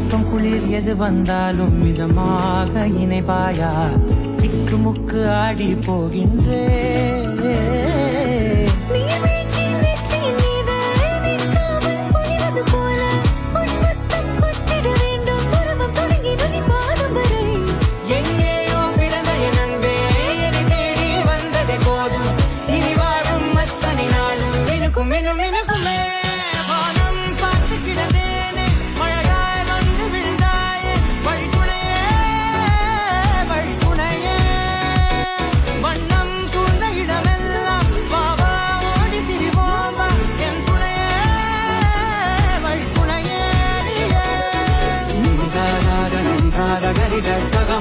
வெப்பம் குளிர் எது வந்தாலும் மிதமாக இணைப்பாயா திக்கு முக்கு ஆடி போகின்றே Gari